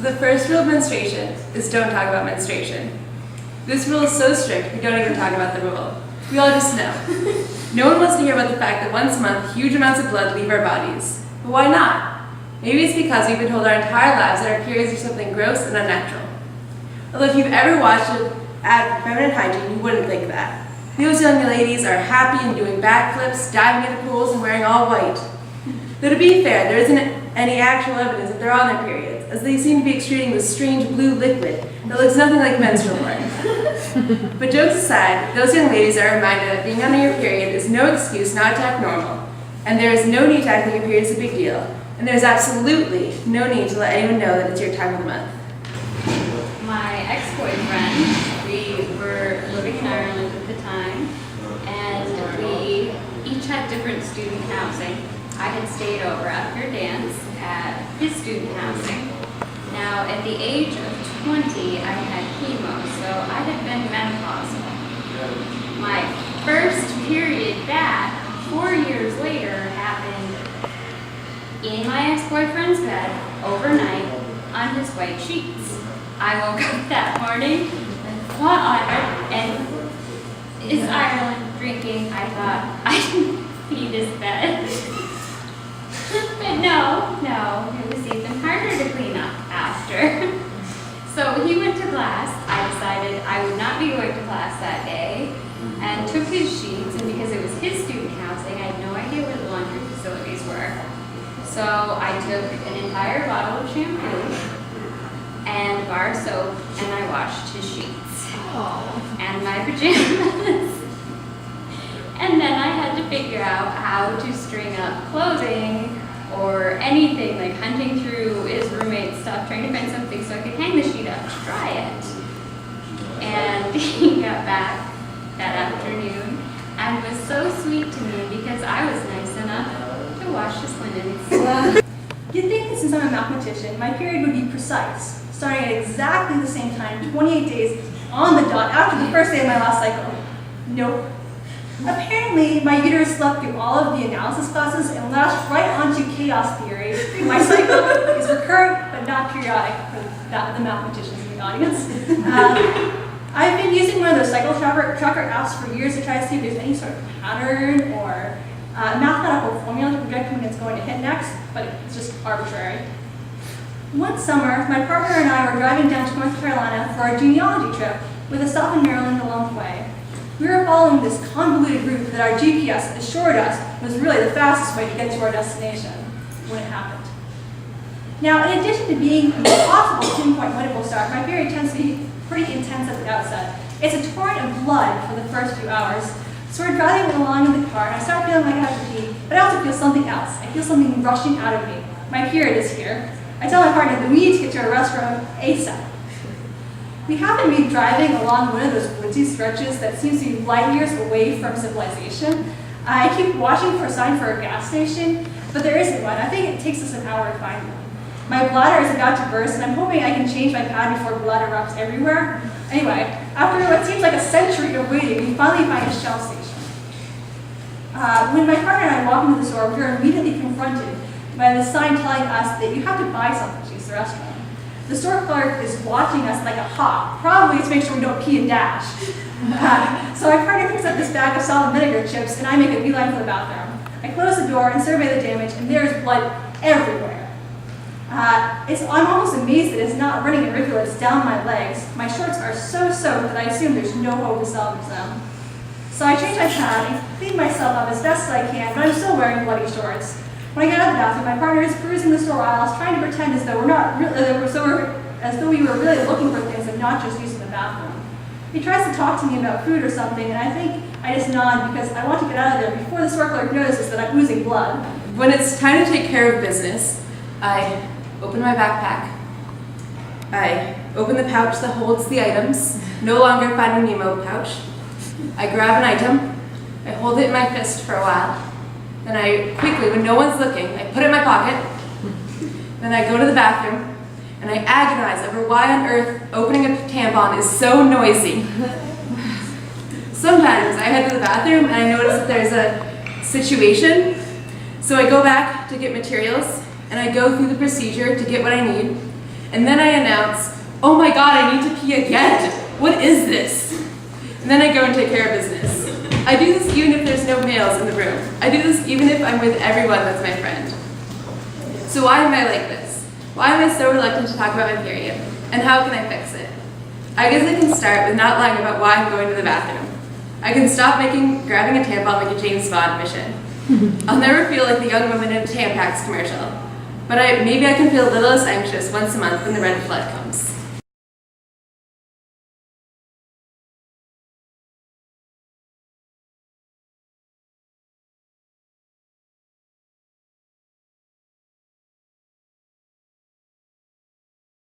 The first rule of menstruation is don't talk about menstruation. This rule is so strict, we don't even talk about the rule. We all just know. No one wants to hear about the fact that once a month, huge amounts of blood leave our bodies. But why not? Maybe it's because we've been told our entire lives that our periods are something gross and unnatural. Although if you've ever watched an ad for feminine hygiene, you wouldn't think that. Those young ladies are happy and doing backflips, diving into pools, and wearing all white. Though to be fair, there isn't any actual evidence that they're on their periods, as they seem to be excreting this strange blue liquid that looks nothing like menstrual blood. But jokes aside, those young ladies are reminded that being on your period is no excuse not to act normal, and there is no need to act like your period is a big deal, and there's absolutely no need to let anyone know that it's your time of the month. My ex-boyfriend, we were living in Ireland at the time, and we each had different student housing. I had stayed over after dance at his student housing. Now, at the age of 20, I had chemo, so I had been menopausal. My first period back, 4 years later, happened in my ex-boyfriend's bed, overnight, on his white sheets. I woke up that morning, and what on earth, and is Ireland drinking? I thought I didn't feed his bed. But no, it was even harder to clean up after. So he went to class. I decided I would not be going to class that day and took his sheets, and because it was his student housing, I had no idea where the laundry facilities were. So I took an entire bottle of shampoo and bar of soap, and I washed his sheets and my pajamas. And then I had to figure out how to string up clothing or anything, like hunting through his roommate's stuff, trying to find something so I could hang the sheet up to dry it. And he got back that afternoon and was so sweet to me because I was nice enough to wash his linens. You'd think that since I'm a mathematician, my period would be precise, starting at exactly the same time, 28 days on the dot after the first day of my last cycle. Nope. Apparently, my uterus slept through all of the analysis classes and latched right onto chaos theory. My cycle is recurrent but not periodic for the mathematicians in the audience. I've been using one of those cycle tracker apps for years to try to see if there's any sort of pattern or mathematical formula to predict when it's going to hit next, but it's just arbitrary. One summer, my partner and I were driving down to North Carolina for our genealogy trip with a stop in Maryland along the way. We were following this convoluted route that our GPS assured us was really the fastest way to get to our destination when it happened. Now, in addition to being impossible to pinpoint when it will start, my period tends to be pretty intense at the outset. It's a torrent of blood for the first few hours. So we're driving along in the car, and I start feeling like I have to pee, but I also feel something else. I feel something rushing out of me. My period is here. I tell my partner that we need to get to a restroom ASAP. We happen to be driving along one of those woodsy stretches that seems to be light years away from civilization. I keep watching for a sign for a gas station, but there isn't one. I think it takes us an hour to find one. My bladder is about to burst, and I'm hoping I can change my pad before blood erupts everywhere. Anyway, after what seems like a century of waiting, we finally find a Shell station. When my partner and I walk into the store, we are immediately confronted by the sign telling us that you have to buy something to use the restroom. The store clerk is watching us like a hawk, probably to make sure we don't pee and dash. So my partner picks up this bag of salt and vinegar chips, and I make a beeline for the bathroom. I close the door and survey the damage, and there's blood everywhere. I'm almost amazed that it's not running in rivulets down my legs. My shorts are so soaked that I assume there's no hope to salvage them. So I change my pad and clean myself up as best as I can, but I'm still wearing bloody shorts. When I get out of the bathroom, my partner is perusing the store aisles, trying to pretend as though we were really looking for things and not just using the bathroom. He tries to talk to me about food or something, and I think I just nod because I want to get out of there before the store clerk notices that I'm oozing blood. When it's time to take care of business, I open my backpack. I open the pouch that holds the items, no longer Finding Nemo pouch. I grab an item, I hold it in my fist for a while. Then I quickly, when no one's looking, I put it in my pocket. Then I go to the bathroom, and I agonize over why on earth opening a tampon is so noisy. Sometimes I head to the bathroom and I notice that there's a situation, so I go back to get materials, and I go through the procedure to get what I need. And then I announce, oh my God, I need to pee again. What is this? And then I go and take care of business. I do this even if there's no males in the room. I do this even if I'm with everyone that's my friend. So why am I like this? Why am I so reluctant to talk about my period? And how can I fix it? I guess I can start with not lying about why I'm going to the bathroom. I can stop grabbing a tampon like a James Bond mission. I'll never feel like the young woman in a Tampax commercial. But maybe I can feel a little less anxious once a month when the red flood comes.